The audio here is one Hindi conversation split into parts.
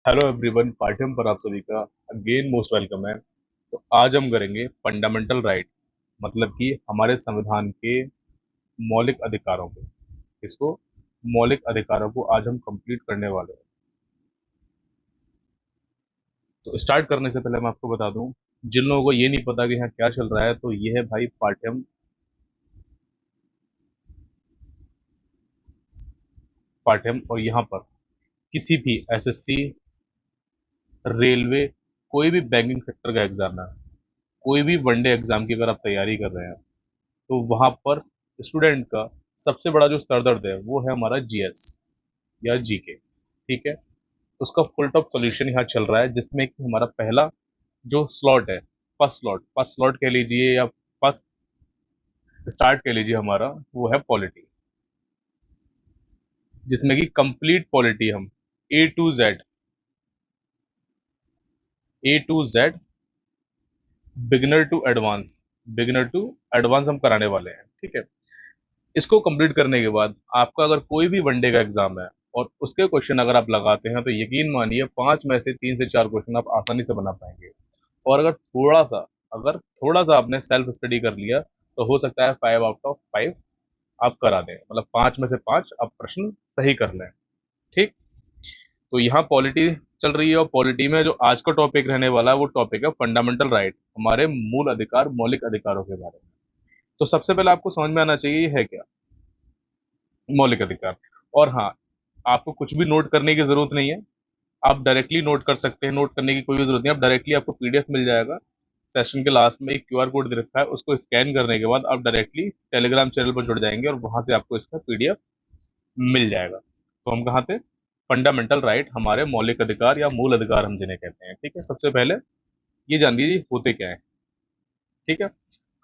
हेलो एवरीवन, पाठ्यम पर आप सभी का अगेन मोस्ट वेलकम है। तो आज हम करेंगे फंडामेंटल राइट, मतलब कि हमारे संविधान के मौलिक अधिकारों को। इसको मौलिक अधिकारों को आज हम कंप्लीट करने वाले हैं। तो स्टार्ट करने से पहले मैं आपको बता दूं, जिन लोगों को ये नहीं पता कि यहाँ क्या चल रहा है, तो ये है भाई पाठ्यम। पाठ्यम और यहाँ पर किसी भी एसएससी, रेलवे, कोई भी बैंकिंग सेक्टर का एग्जाम है, कोई भी वनडे एग्जाम की अगर आप तैयारी कर रहे हैं, तो वहां पर स्टूडेंट का सबसे बड़ा जो सर दर्द है वो है हमारा जीएस या जीके। ठीक है, उसका फुल टॉप सॉल्यूशन यहाँ चल रहा है, जिसमें कि हमारा पहला जो स्लॉट है, फर्स्ट स्लॉट कह लीजिए या फर्स्ट स्टार्ट कह लीजिए हमारा, वो है पॉलिटी, जिसमें कि कंप्लीट पॉलिटी हम A to Z, A to Z, beginner to advance हम कराने वाले हैं। ठीक है, इसको कंप्लीट करने के बाद आपका अगर कोई भी वनडे का एग्जाम है और उसके क्वेश्चन अगर आप लगाते हैं, तो यकीन मानिए 5 में से 3 से 4 क्वेश्चन आप आसानी से बना पाएंगे। और अगर थोड़ा सा आपने सेल्फ स्टडी कर लिया, तो हो सकता है 5 आउट ऑफ 5 आप करा दें, मतलब 5 में से 5 आप प्रश्न सही कर लें। ठीक, तो यहाँ पॉलिटी चल रही है, और पॉलिटी में जो आज का टॉपिक रहने वाला है वो टॉपिक है फंडामेंटल राइट, हमारे मूल अधिकार, मौलिक अधिकारों के बारे में। तो सबसे पहले आपको समझ में आना चाहिए ये है क्या मौलिक अधिकार। और हाँ, आपको कुछ भी नोट करने की जरूरत नहीं है, आप डायरेक्टली नोट कर सकते हैं, नोट करने की कोई भी जरूरत नहीं है। आप डायरेक्टली, आपको पीडीएफ मिल जाएगा, सेशन के लास्ट में एक क्यूआर कोड दे रखा है, उसको स्कैन करने के बाद आप डायरेक्टली टेलीग्राम चैनल पर जुड़ जाएंगे और वहां से आपको इसका पीडीएफ मिल जाएगा। तो हम कहाँ थे? फंडामेंटल राइट, हमारे मौलिक अधिकार या मूल अधिकार हम जिन्हें कहते हैं। ठीक है, सबसे पहले ये जान लीजिए होते क्या है। ठीक है,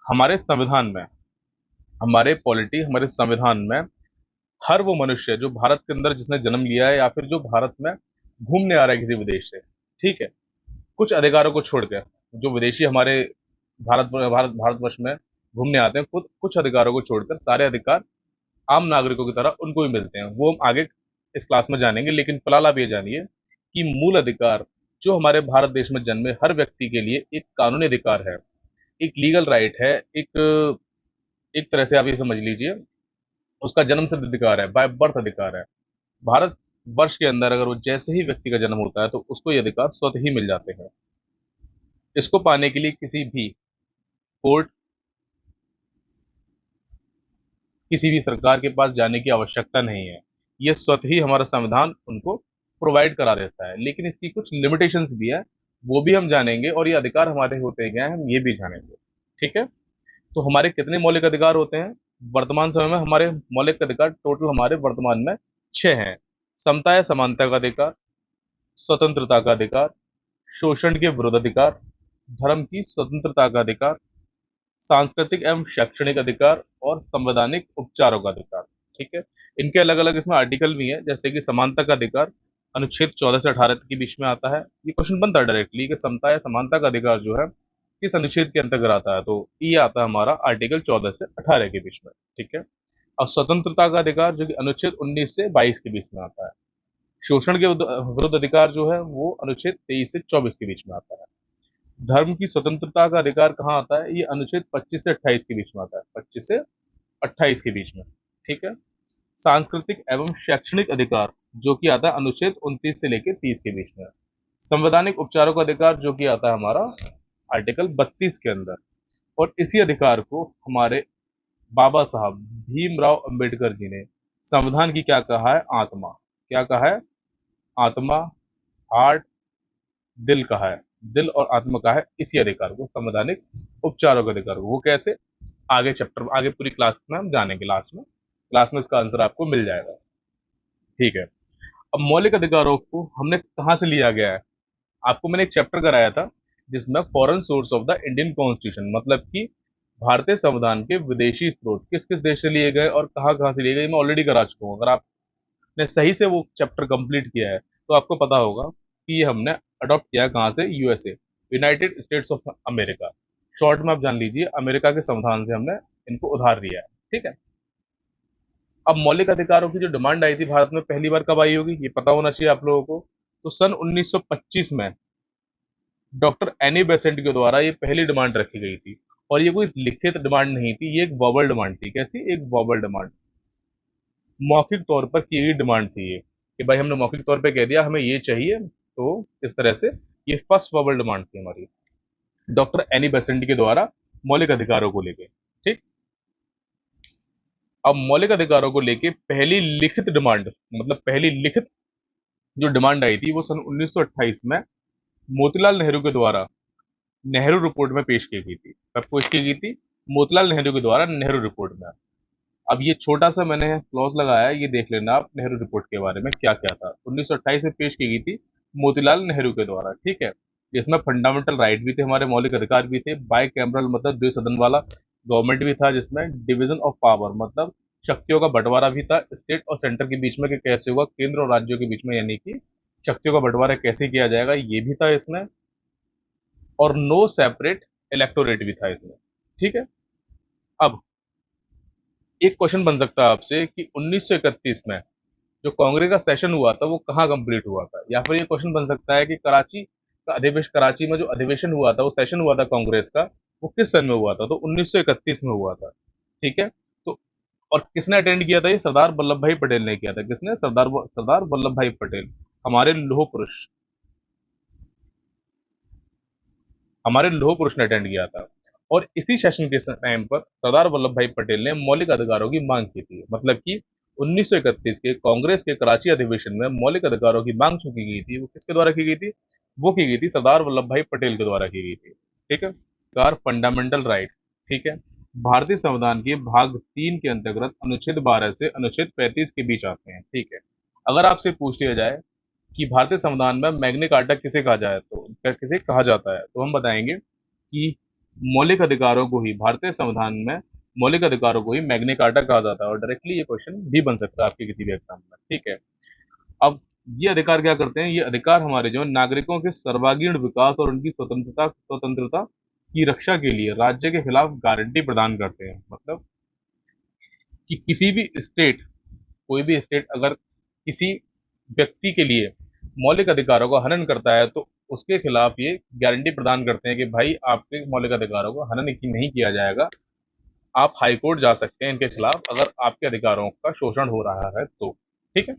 हमारे संविधान में, हमारे संविधान में हर वो मनुष्य जो भारत के अंदर जिसने जन्म लिया है, या फिर जो भारत में घूमने आ रहा है किसी विदेश से, ठीक है, कुछ अधिकारों को छोड़कर, जो विदेशी हमारे भारतवर्ष में घूमने आते हैं, खुद कुछ अधिकारों को छोड़कर सारे अधिकार आम नागरिकों की तरह उनको भी मिलते हैं। वो हम आगे इस क्लास में जानेंगे, लेकिन फिलहाल आप ये जानिए कि मूल अधिकार जो हमारे भारत देश में जन्मे हर व्यक्ति के लिए एक कानूनी अधिकार है, एक लीगल राइट है, एक तरह से आप ये समझ लीजिए, उसका जन्म सिद्ध अधिकार है, बाय बर्थ अधिकार है। भारत वर्ष के अंदर अगर वो जैसे ही व्यक्ति का जन्म होता है, तो उसको ये अधिकार स्वतः ही मिल जाते हैं। इसको पाने के लिए किसी भी कोर्ट, किसी भी सरकार के पास जाने की आवश्यकता नहीं है। ये स्वतः ही हमारा संविधान उनको प्रोवाइड करा देता है, लेकिन इसकी कुछ लिमिटेशंस भी है, वो भी हम जानेंगे, और ये अधिकार हमारे होते क्या हैं हम ये भी जानेंगे। ठीक है, तो हमारे कितने मौलिक अधिकार होते हैं? वर्तमान समय में हमारे मौलिक अधिकार टोटल हमारे वर्तमान में 6 हैं। समता या समानता का अधिकार, स्वतंत्रता का अधिकार, शोषण के विरुद्ध अधिकार, धर्म की स्वतंत्रता का अधिकार, सांस्कृतिक एवं शैक्षणिक अधिकार, और संवैधानिक उपचारों का अधिकार। ठीक है, इनके अलग अलग इसमें आर्टिकल भी हैं, जैसे कि समानता का अधिकार अनुच्छेद 14 से 18 के बीच में आता है। ये क्वेश्चन बनता है डायरेक्टली कि समता या समानता का अधिकार जो है किस अनुच्छेद के अंतर्गत आता है, तो ये आता है हमारा आर्टिकल 14 से 18 के बीच में। ठीक है, अब स्वतंत्रता का अधिकार जो कि अनुच्छेद 19 से 22 के बीच में आता है। शोषण के विरुद्ध अधिकार जो है वो अनुच्छेद 23 से 24 के बीच में आता है। धर्म की स्वतंत्रता का अधिकार कहाँ आता है? ये अनुच्छेद 25 से 28 के बीच में आता है, 25 से 28 के बीच में। ठीक है, सांस्कृतिक एवं शैक्षणिक अधिकार जो कि आता है अनुच्छेद 29 से लेकर 30 के बीच में। संवैधानिक उपचारों का अधिकार जो कि आता है हमारा आर्टिकल 32 के अंदर। और इसी अधिकार को हमारे बाबा साहब भीमराव अंबेडकर जी ने संविधान की क्या कहा है? आत्मा। क्या कहा है? आत्मा, हार्ट, दिल कहा है। दिल और आत्मा का है इसी अधिकार को, संवैधानिक उपचारों का अधिकार को। वो कैसे? आगे पूरी क्लास में हम जानेंगे, लास्ट में क्लास में इसका आंसर आपको मिल जाएगा। ठीक है, अब मौलिक अधिकारों को हमने कहाँ से लिया गया है? आपको मैंने एक चैप्टर कराया था जिसमें foreign source of the Indian constitution, मतलब कि भारतीय संविधान के विदेशी स्रोत किस किस देश से लिए गए और कहाँ कहाँ से लिए गए, मैं ऑलरेडी करा चुका हूँ। अगर आपने सही से वो चैप्टर कंप्लीट किया है, तो आपको पता होगा कि ये हमने अडॉप्ट किया है कहाँ से? USA, United states of America. Short में आप जान लीजिए, अमेरिका के संविधान से हमने इनको उधार लिया है। ठीक है, अब मौलिक अधिकारों की जो डिमांड आई थी भारत में पहली बार कब आई होगी, ये पता होना चाहिए आप लोगों को। तो सन 1925 में डॉक्टर एनी बेसेंट के द्वारा ये पहली डिमांड रखी गई थी, और ये कोई लिखित डिमांड नहीं थी, ये एक वर्बल डिमांड थी। कैसी? एक वर्बल डिमांड, मौखिक तौर पर की गई डिमांड थी ये, कि भाई हमने मौखिक तौर पे कह दिया हमें ये चाहिए, तो इस तरह से ये फर्स्ट वर्बल डिमांड थी हमारी, डॉक्टर एनी बेसेंट के द्वारा मौलिक अधिकारों को लेके। ठीक, अब मौलिक अधिकारों को लेके पहली लिखित डिमांड, मतलब पहली लिखित जो डिमांड आई थी वो सन 1928 में मोतीलाल नेहरू के द्वारा नेहरू रिपोर्ट में पेश की गई थी। कब पेश की गई थी? मोतीलाल नेहरू के द्वारा नेहरू रिपोर्ट में। अब ये छोटा सा मैंने क्लॉज लगाया है, ये देख लेना आप नेहरू रिपोर्ट के बारे में क्या क्या था। 1928 में पेश की गई थी मोतीलाल नेहरू के द्वारा, ठीक है। जिसमें फंडामेंटल राइट भी थे, हमारे मौलिक अधिकार भी थे, बाई कैमरल मतलब द्विसदन वाला गवर्नमेंट भी था, जिसमें डिवीजन ऑफ पावर मतलब शक्तियों का बंटवारा भी था, स्टेट और सेंटर के बीच में कि कैसे होगा, केंद्र और राज्यों के बीच में, यानी कि शक्तियों का बंटवारा कैसे किया जाएगा, ये भी था इसमें। और नो सेपरेट इलेक्टोरेट भी था इसमें, ठीक है। अब एक क्वेश्चन बन सकता है आपसे कि 1931 में जो कांग्रेस का सेशन हुआ था वो कहाँ कंप्लीट हुआ था, या फिर ये क्वेश्चन बन सकता है कि कराची का अधिवेशन, कराची में जो अधिवेशन हुआ था, वो सेशन हुआ था कांग्रेस का, वो किस सन में हुआ था? तो 1931 में हुआ था, ठीक है। तो और किसने अटेंड किया था? ये सरदार वल्लभ भाई पटेल ने किया था। किसने? सरदार वल्लभ भाई पटेल, हमारे लौह पुरुष, हमारे लौह पुरुष ने अटेंड किया था। और इसी सेशन के टाइम पर सरदार वल्लभ भाई पटेल ने मौलिक अधिकारों की मांग की थी, मतलब कि 1931 के कांग्रेस के कराची अधिवेशन में मौलिक अधिकारों की मांग जो की गई थी वो किसके द्वारा की गई थी? वो की गई थी सरदार वल्लभ भाई पटेल के द्वारा की गई थी, ठीक है। कार फंडामेंटल राइट, ठीक है, भारतीय संविधान के भाग 3 के अंतर्गत अनुच्छेद 12 से अनुच्छेद 35 के बीच आते हैं, ठीक है। अगर आपसे पूछ लिया जाए कि भारतीय संविधान में मैग्ना कार्टा किसे कहा जाए, तो किसे कहा जाता है, तो हम बताएंगे कि मौलिक अधिकारों को ही, भारतीय संविधान में मौलिक अधिकारों को ही मैग्ना कार्टा कहा जाता है। और डायरेक्टली ये क्वेश्चन भी बन सकता है आपके किसी भी एग्जाम में, ठीक है। अब ये अधिकार क्या करते हैं? ये अधिकार हमारे जो नागरिकों के सर्वांगीण विकास और उनकी स्वतंत्रता स्वतंत्रता की रक्षा के लिए राज्य के खिलाफ गारंटी प्रदान करते हैं। मतलब कि किसी भी स्टेट, कोई भी स्टेट अगर किसी व्यक्ति के लिए मौलिक अधिकारों का हनन करता है, तो उसके खिलाफ ये गारंटी प्रदान करते हैं कि भाई आपके मौलिक अधिकारों को हनन नहीं किया जाएगा, आप हाई कोर्ट जा सकते हैं इनके खिलाफ अगर आपके अधिकारों का शोषण हो रहा है तो, ठीक है।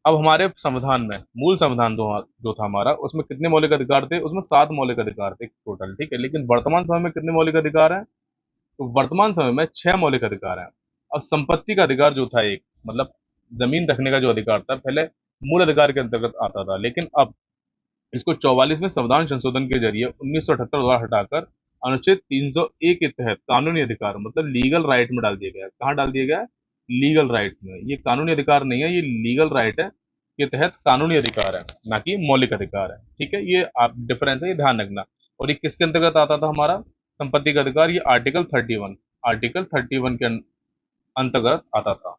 अब हमारे संविधान में, मूल संविधान जो था हमारा, उसमें कितने मौलिक अधिकार थे? उसमें 7 मौलिक अधिकार थे टोटल, ठीक है। लेकिन वर्तमान समय में कितने मौलिक अधिकार हैं? तो वर्तमान समय में 6 मौलिक अधिकार हैं। अब संपत्ति का अधिकार जो था एक, मतलब जमीन रखने का जो अधिकार था, पहले मूल अधिकार के अंतर्गत आता था, लेकिन अब इसको 44वें संविधान संशोधन के जरिए 1978 द्वारा हटाकर अनुच्छेद 301 के तहत कानूनी अधिकार मतलब लीगल राइट में डाल दिया गया है। कहाँ डाल दिया गया है? लीगल राइट में। ये कानूनी अधिकार नहीं है, ये लीगल राइट है, के तहत कानूनी अधिकार है, ना कि मौलिक अधिकार है, ठीक है। ये आप डिफरेंस है, ये ध्यान रखना। और ये किसके अंतर्गत आता था हमारा संपत्ति का अधिकार? ये आर्टिकल 31 के अंतर्गत आता था,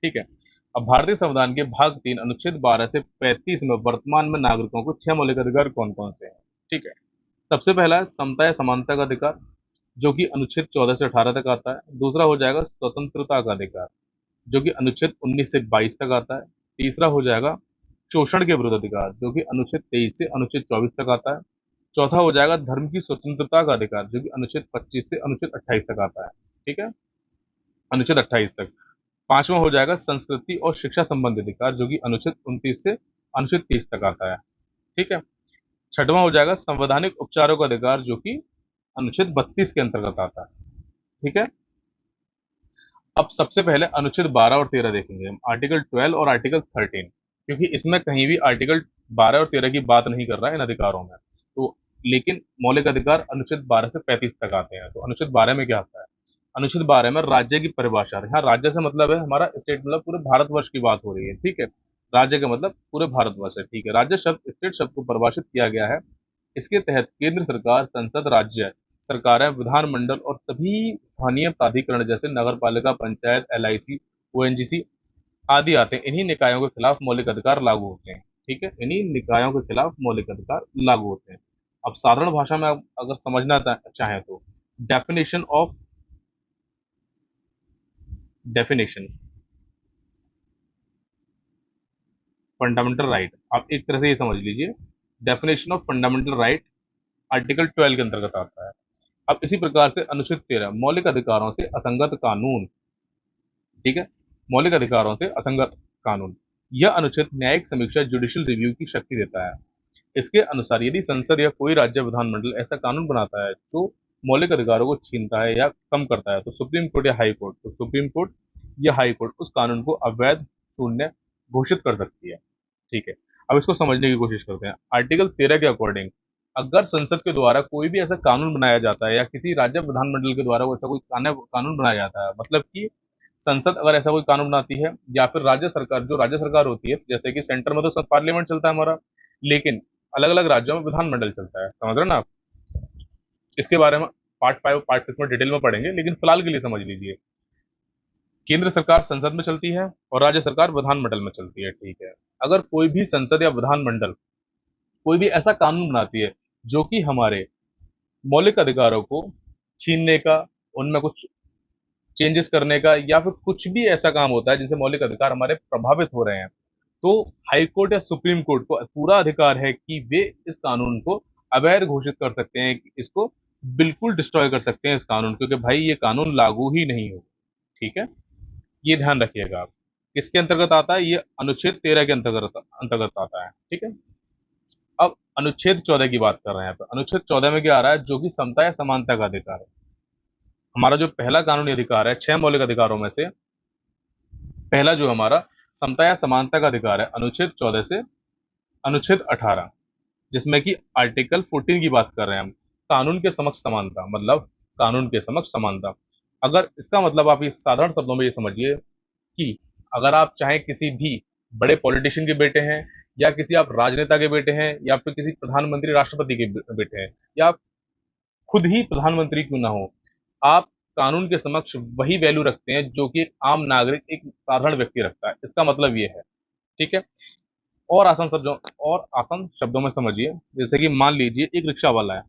ठीक है। अब भारतीय संविधान के भाग 3 अनुच्छेद 12 से 35 में वर्तमान में नागरिकों को 6 मौलिक अधिकार कौन कौन से हैं, ठीक है। सबसे पहला है समता या समानता का अधिकार, जो कि अनुच्छेद 14 से 18 तक आता है। दूसरा हो जाएगा स्वतंत्रता का अधिकार, जो कि अनुच्छेद 19 से 22 तक आता है। तीसरा हो जाएगा शोषण के विरुद्ध अधिकार, जो कि अनुच्छेद 23 से अनुच्छेद 24 तक आता है। चौथा हो जाएगा धर्म की स्वतंत्रता का अधिकार, जो कि अनुच्छेद 25 से अनुच्छेद 28 तक आता है, ठीक है, अनुच्छेद 28 तक। पांचवा हो जाएगा संस्कृति और शिक्षा संबंधी अधिकार, जो कि अनुच्छेद 29 से अनुच्छेद 30 तक आता है, ठीक है। छठवां हो जाएगा संवैधानिक उपचारों का अधिकार, जो कि अनुच्छेद 32 के अंतर्गत आता है, ठीक है। अब सबसे पहले अनुच्छेद 12 और 13 देखेंगे हम, आर्टिकल 12 और आर्टिकल 13, क्योंकि इसमें कहीं भी आर्टिकल 12 और 13 की बात नहीं कर रहा है इन अधिकारों में, तो लेकिन मौलिक अधिकार अनुच्छेद 12 से 35 तक आते हैं। तो अनुच्छेद 12 में क्या आता है? अनुच्छेद 12 में राज्य की परिभाषा। यहाँ राज्य से मतलब है हमारा स्टेट, मतलब पूरे भारतवर्ष की बात हो रही है, ठीक है। राज्य का मतलब पूरे भारतवर्ष है, ठीक है। राज्य शब्द, स्टेट शब्द को परिभाषित किया गया है। इसके तहत केंद्र सरकार, संसद, राज्य सरकारें, विधानमंडल और सभी स्थानीय प्राधिकरण जैसे नगर पालिका, पंचायत, एलआईसी, ओएनजीसी आदि आते हैं। इन्हीं निकायों के खिलाफ मौलिक अधिकार लागू होते हैं, ठीक है। इन्हीं निकायों के खिलाफ मौलिक अधिकार लागू होते हैं। अब साधारण भाषा में आप अगर समझना चाहें तो definition of, definition fundamental right, आप एक तरह से ये समझ लीजिए, definition of fundamental right article 12 के अंतर्गत आता है। अब इसी प्रकार से अनुच्छेद 13 मौलिक अधिकारों से असंगत कानून, ठीक है, मौलिक अधिकारों से असंगत कानून, यह अनुच्छेद न्यायिक समीक्षा जुडिशियल रिव्यू की शक्ति देता है। इसके अनुसार यदि संसद या कोई राज्य विधानमंडल ऐसा कानून बनाता है जो मौलिक अधिकारों को छीनता है या कम करता है, तो सुप्रीम कोर्ट या हाई कोर्ट, तो सुप्रीम कोर्ट या हाई कोर्ट उस कानून को अवैध, शून्य घोषित कर सकती है। ठीक है, अब इसको समझने की कोशिश करते हैं। आर्टिकल 13 के अकॉर्डिंग अगर संसद के द्वारा कोई भी ऐसा कानून बनाया जाता है या किसी राज्य विधानमंडल के द्वारा ऐसा कोई कानून बनाया जाता है, मतलब कि संसद अगर ऐसा कोई कानून बनाती है या फिर राज्य सरकार, जो राज्य सरकार होती है, जैसे कि सेंटर में तो सब पार्लियामेंट चलता है हमारा, लेकिन अलग अलग राज्यों में विधानमंडल चलता है, समझ रहे हैं ना आप। इसके बारे में पार्ट 5 पार्ट 6 में डिटेल में पढ़ेंगे, लेकिन फिलहाल के लिए समझ लीजिए, केंद्र सरकार संसद में चलती है और राज्य सरकार विधानमंडल में चलती है। ठीक है, अगर कोई भी संसद या विधानमंडल कोई भी ऐसा कानून बनाती है जो कि हमारे मौलिक अधिकारों को छीनने का, उनमें कुछ चेंजेस करने का या फिर कुछ भी ऐसा काम होता है जिनसे मौलिक अधिकार हमारे प्रभावित हो रहे हैं, तो हाई कोर्ट या सुप्रीम कोर्ट को पूरा अधिकार है कि वे इस कानून को अवैध घोषित कर सकते हैं, कि इसको बिल्कुल डिस्ट्रॉय कर सकते हैं इस कानून को, कि भाई ये कानून लागू ही नहीं हो। ठीक है, ये ध्यान रखिएगा आप। किसके अंतर्गत आता है? ये अनुच्छेद 13 के अंतर्गत अंतर्गत आता है। ठीक है, अब अनुच्छेद 14 की बात कर रहे हैं यहाँ पे। अनुच्छेद 14 में क्या आ रहा है? जो कि समता या समानता का अधिकार है। हमारा जो पहला कानूनी अधिकार है 6 मौलिक अधिकारों में से पहला जो हमारा समता या समानता का अधिकार है, अनुच्छेद 14 से अनुच्छेद 18, जिसमें कि आर्टिकल 14 की बात कर रहे हैं हम, कानून के समक्ष समानता, मतलब कानून के समक्ष समानता। अगर इसका मतलब आप इस साधारण शब्दों में ये समझिए कि अगर आप चाहे किसी भी बड़े पॉलिटिशियन के बेटे हैं या किसी आप राजनेता के बेटे हैं या फिर किसी प्रधानमंत्री राष्ट्रपति के बेटे हैं या खुद ही प्रधानमंत्री क्यों ना हो, आप कानून के समक्ष वही वैल्यू रखते हैं जो कि एक आम नागरिक, एक साधारण व्यक्ति रखता है। इसका मतलब ये है। ठीक है, और आसान शब्दों में समझिए, जैसे कि मान लीजिए एक रिक्शा वाला है।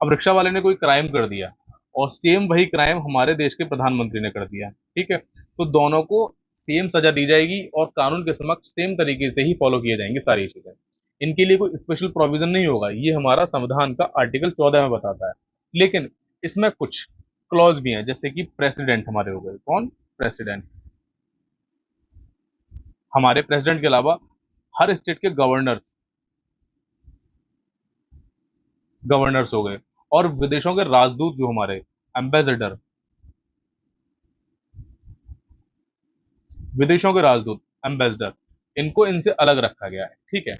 अब रिक्शा वाले ने कोई क्राइम कर दिया और सेम वही क्राइम हमारे देश के प्रधानमंत्री ने कर दिया। ठीक है, तो दोनों को सेम सजा दी जाएगी और कानून के समक्ष सेम तरीके से ही फॉलो किए जाएंगे सारी चीजें। इनके लिए कोई स्पेशल प्रोविजन नहीं होगा, ये हमारा संविधान का आर्टिकल 14 में बताता है। लेकिन इसमें कुछ क्लॉज भी हैं, जैसे कि प्रेसिडेंट हमारे हो गए। कौन? प्रेसिडेंट। हमारे प्रेसिडेंट के अलावा हर स्टेट के गवर्नर्स गवर्नर्स हो गए, और विदेशों के राजदूत जो हमारे एम्बेसडर, विदेशों के राजदूत एम्बेसडर, इनको इनसे अलग रखा गया है। ठीक है,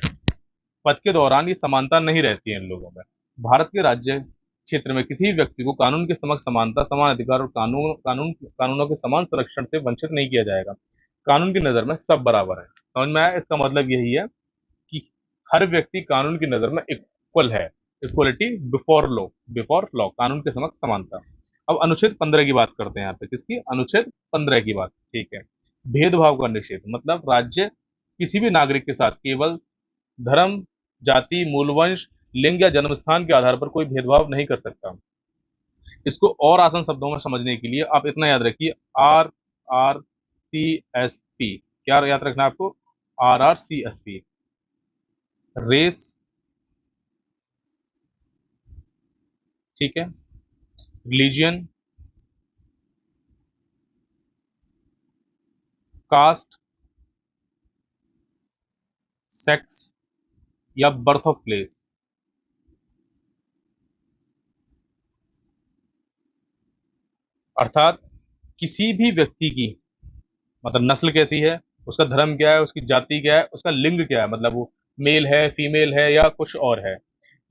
पद के दौरान ये समानता नहीं रहती है इन लोगों में। भारत के राज्य क्षेत्र में किसी भी व्यक्ति को कानून के समक्ष समानता, समान अधिकार और कानूनों के समान संरक्षण से वंचित नहीं किया जाएगा। कानून की नजर में सब बराबर है। समझ में आया? इसका मतलब यही है कि हर व्यक्ति कानून की नजर में इक्वल है। इक्वलिटी बिफोर लॉ, कानून के समक्ष समानता। अब अनुच्छेद 15 की बात करते हैं यहाँ पे। किसकी? अनुच्छेद 15 की बात। ठीक है, भेदभाव का निषेध, मतलब राज्य किसी भी नागरिक के साथ केवल धर्म, जाति, मूलवंश, लिंग या जन्मस्थान के आधार पर कोई भेदभाव नहीं कर सकता। इसको और आसान शब्दों में समझने के लिए आप इतना याद रखिए, RRCSP। क्या याद रखना है आपको? RRCSP, रेस, ठीक है, रिलीजियन, कास्ट, सेक्स या बर्थ ऑफ प्लेस। अर्थात किसी भी व्यक्ति की, मतलब नस्ल कैसी है, उसका धर्म क्या है, उसकी जाति क्या है, उसका लिंग क्या है, मतलब वो मेल है, फीमेल है या कुछ और है,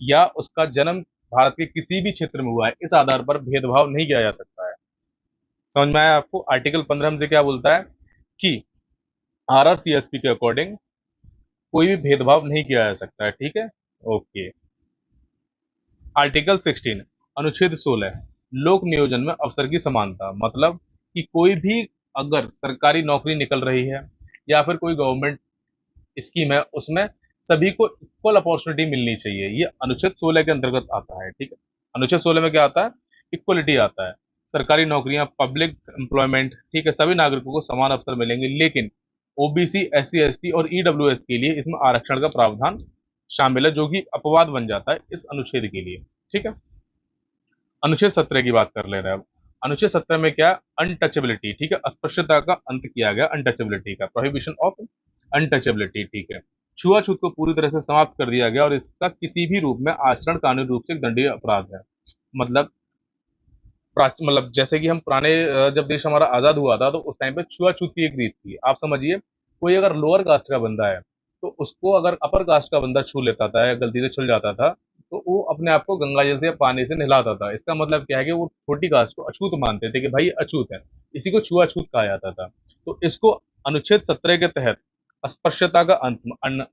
या उसका जन्म भारत के किसी भी क्षेत्र में हुआ है, इस आधार पर भेदभाव नहीं किया जा सकता है। समझ में आया आपको? आर्टिकल 15 हमसे क्या बोलता है कि RRCSP के अकॉर्डिंग कोई भी भेदभाव नहीं किया जा सकता है। ठीक है, ओके। आर्टिकल 16, अनुच्छेद 16, लोक नियोजन में अवसर की समानता, मतलब कि कोई भी अगर सरकारी नौकरी निकल रही है या फिर कोई गवर्नमेंट स्कीम है, उसमें सभी को इक्वल अपॉर्चुनिटी मिलनी चाहिए। ये अनुच्छेद 16 के अंतर्गत आता है। ठीक है, अनुच्छेद 16 में क्या आता है? इक्वलिटी आता है। सरकारी नौकरियां, पब्लिक एम्प्लॉयमेंट, ठीक है, सभी नागरिकों को समान अवसर मिलेंगे, लेकिन ओबीसी, एससी, एसटी और ईडब्ल्यूएस के लिए इसमें आरक्षण का प्रावधान शामिल है, जो कि अपवाद बन जाता है इस अनुच्छेद के लिए। ठीक है, अनुच्छेद 17 की बात कर ले रहे हैं अब। अनुच्छेद 17 में क्या, अनटचेबिलिटी, ठीक है, अस्पृश्यता का अंत किया गया, अनटचेबिलिटी का, प्रोहिबिशन ऑफ अनटचेबिलिटी, ठीक है, छुआछूत को पूरी तरह से समाप्त कर दिया गया और इसका किसी भी रूप में आचरण कानूनी रूप से एक दंडनीय अपराध है। मतलब मतलब जैसे कि हम पुराने जब देश हमारा आजाद हुआ था तो उस टाइम पे छुआछूत की एक रीत थी। आप समझिए, कोई अगर लोअर कास्ट का बंदा है तो उसको अगर अपर कास्ट का बंदा छू लेता था या गलती से छुल जाता था तो वो अपने आप को गंगा जल से या पानी से नहलाता था। इसका मतलब क्या है कि वो छोटी कास्ट को अछूत मानते थे कि भाई ये अछूत है, इसी को छुआछूत कहा जाता था। तो इसको अनुच्छेद 17 के तहत अस्पृश्यता का अंत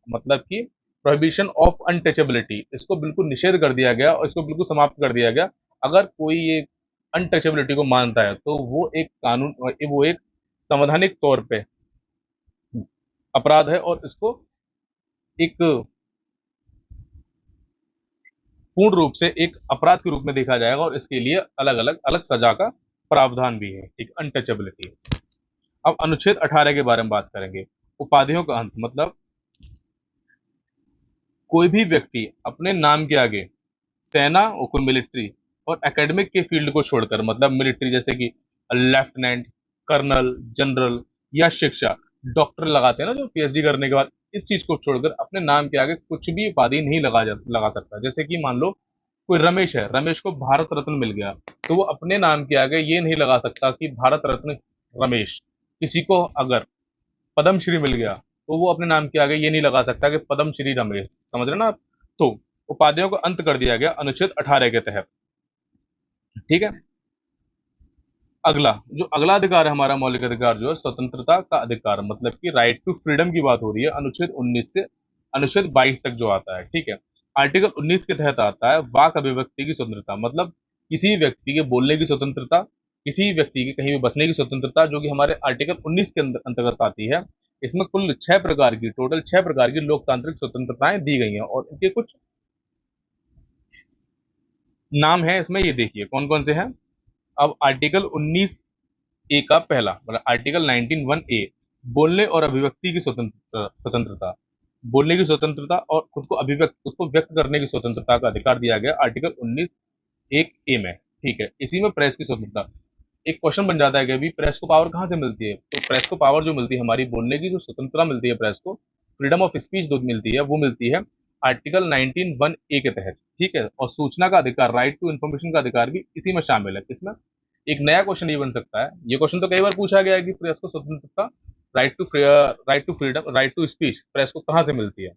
मतलब कि प्रोहिबिशन ऑफ अनटचेबिलिटी, इसको बिल्कुल निषेध कर दिया गया और इसको बिल्कुल समाप्त कर दिया गया। अगर कोई ये अनटचेबिलिटी को मानता है तो वो एक संवैधानिक तौर पे अपराध है और इसको एक पूर्ण रूप से एक अपराध के रूप में देखा जाएगा और इसके लिए अलग अलग अलग सजा का प्रावधान भी है, एक अनटचेबिलिटी। अब अनुच्छेद 18 के बारे में बात करेंगे, उपाधियों का अंत, मतलब कोई भी व्यक्ति अपने नाम के आगे सेना और कोई मिलिट्री और एकेडमिक के फील्ड को छोड़कर, मतलब मिलिट्री जैसे कि लेफ्टिनेंट, कर्नल, जनरल या शिक्षा, डॉक्टर लगाते हैं ना जो पीएचडी करने के बाद, इस चीज को छोड़कर अपने नाम के आगे कुछ भी उपाधि नहीं लगा सकता। जैसे कि मान लो कोई रमेश है, रमेश को भारत रत्न मिल गया तो वो अपने नाम के आगे ये नहीं लगा सकता कि भारत रत्न रमेश। किसी को अगर पद्म श्री मिल गया तो वो अपने नाम के आगे ये नहीं लगा सकता कि पद्म श्री रमेश। समझ रहे ना आप? तो उपाधियों का अंत कर दिया गया अनुच्छेद 18 के तहत। ठीक है, अगला जो अगला अधिकार है हमारा मौलिक अधिकार जो है स्वतंत्रता का अधिकार, मतलब कि राइट टू फ्रीडम की बात हो रही है अनुच्छेद 19 से अनुच्छेद 22 तक जो आता है। ठीक है, आर्टिकल 19 के तहत आता है वाक अभिव्यक्ति की स्वतंत्रता, मतलब किसी व्यक्ति के बोलने की स्वतंत्रता, किसी व्यक्ति के कहीं भी बसने की स्वतंत्रता, जो कि हमारे आर्टिकल 19 के अंतर्गत आती है। इसमें कुल 6 प्रकार की, टोटल 6 प्रकार की लोकतांत्रिक स्वतंत्रताएं दी गई हैं और इनके कुछ नाम है इसमें, ये देखिए कौन कौन से हैं। अब आर्टिकल 19 ए का पहला, मतलब आर्टिकल 19(1) ए, बोलने और अभिव्यक्ति की स्वतंत्रता, बोलने की स्वतंत्रता और खुद को व्यक्त करने की स्वतंत्रता का अधिकार दिया गया आर्टिकल 19 एक ए में। ठीक है, इसी में प्रेस की स्वतंत्रता। एक क्वेश्चन बन जाता है कि अभी प्रेस को पावर कहाँ से मिलती है, तो प्रेस को पावर जो मिलती है, हमारी बोलने की जो स्वतंत्रता मिलती है प्रेस को, फ्रीडम ऑफ स्पीच जो मिलती है, वो मिलती है आर्टिकल 19(1) ए के तहत। ठीक है, और सूचना का अधिकार, राइट टू इन्फॉर्मेशन का अधिकार भी इसी में शामिल है। किसमें? एक नया क्वेश्चन ये बन सकता है, ये क्वेश्चन तो कई बार पूछा गया है कि प्रेस को स्वतंत्रता, right to freedom, right to speech press को कहाँ से मिलती है,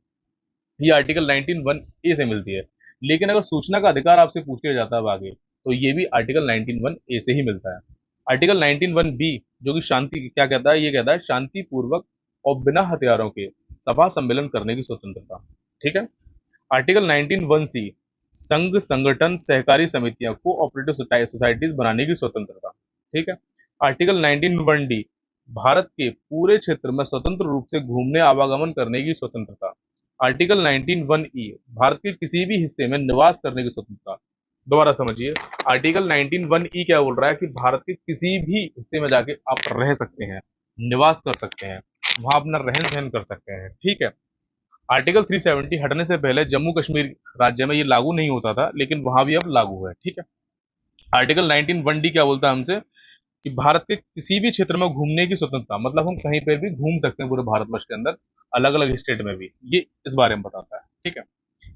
ये आर्टिकल 19(1) ए से मिलती है। लेकिन अगर सूचना का अधिकार आपसे पूछ लिया जाता है आगे, तो ये भी आर्टिकल 19(1) ए से ही मिलता है। आर्टिकल 19(1) बी जो कि शांति क्या कहता है, ये कहता है शांतिपूर्वक और बिना हथियारों के सभा सम्मेलन करने की स्वतंत्रता। ठीक है, आर्टिकल 19(1) सी संघ, संगठन, सहकारी समितियां, कोऑपरेटिव सोसाइटीज बनाने की स्वतंत्रता। ठीक है, आर्टिकल 19(1) डी भारत के पूरे क्षेत्र में स्वतंत्र रूप से घूमने आवागमन करने की स्वतंत्रता। आर्टिकल 19(1) ई भारत के किसी भी हिस्से में निवास करने की स्वतंत्रता। दोबारा समझिए, आर्टिकल 19(1) ई क्या बोल रहा है कि भारत के किसी भी हिस्से में जाके आप रह सकते हैं, निवास कर सकते हैं, वहां अपना रहन सहन कर सकते हैं। ठीक है, आर्टिकल 370 हटने से पहले जम्मू कश्मीर राज्य में ये लागू नहीं होता था, लेकिन वहां भी अब लागू है। ठीक है, आर्टिकल 19(1) डी क्या बोलता है हमसे कि भारत के किसी भी क्षेत्र में घूमने की स्वतंत्रता, मतलब हम कहीं पर भी घूम सकते हैं पूरे भारतवर्ष के अंदर, अलग अलग स्टेट में भी, ये इस बारे में बताता है। ठीक है,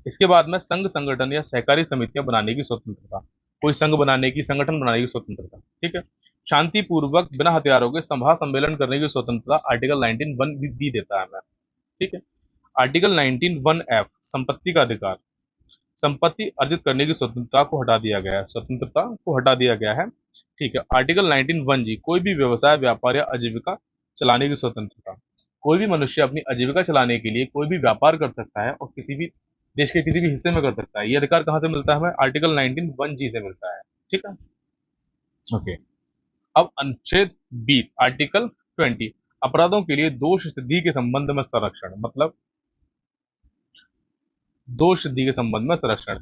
इसके बाद में संघ, संगठन या सहकारी समितियां बनाने की स्वतंत्रता, कोई संघ बनाने की, संगठन बनाने की स्वतंत्रता। ठीक है, शांतिपूर्वक बिना हथियारों के सभा सम्मेलन करने की स्वतंत्रता आर्टिकल 19(1) भी देता है हमें। ठीक है, आर्टिकल 19(1) एफ संपत्ति का अधिकार, संपत्ति अर्जित करने की स्वतंत्रता को हटा दिया गया है, स्वतंत्रता को हटा दिया गया है। ठीक है, आर्टिकल 19(1) जी कोई भी व्यवसाय, व्यापार या आजीविका चलाने की स्वतंत्रता, कोई भी मनुष्य अपनी आजीविका चलाने के लिए कोई भी व्यापार कर सकता है और किसी भी देश के किसी भी हिस्से में कर सकता है। ये अधिकार कहाँ से मिलता है हमें? आर्टिकल 19(1) जी से मिलता है। ठीक है, ओके। अब अनुच्छेद 20 आर्टिकल 20 अपराधों के लिए दोष सिद्धि के संबंध में संरक्षण, मतलब दोष सिद्धि के संबंध में संरक्षण।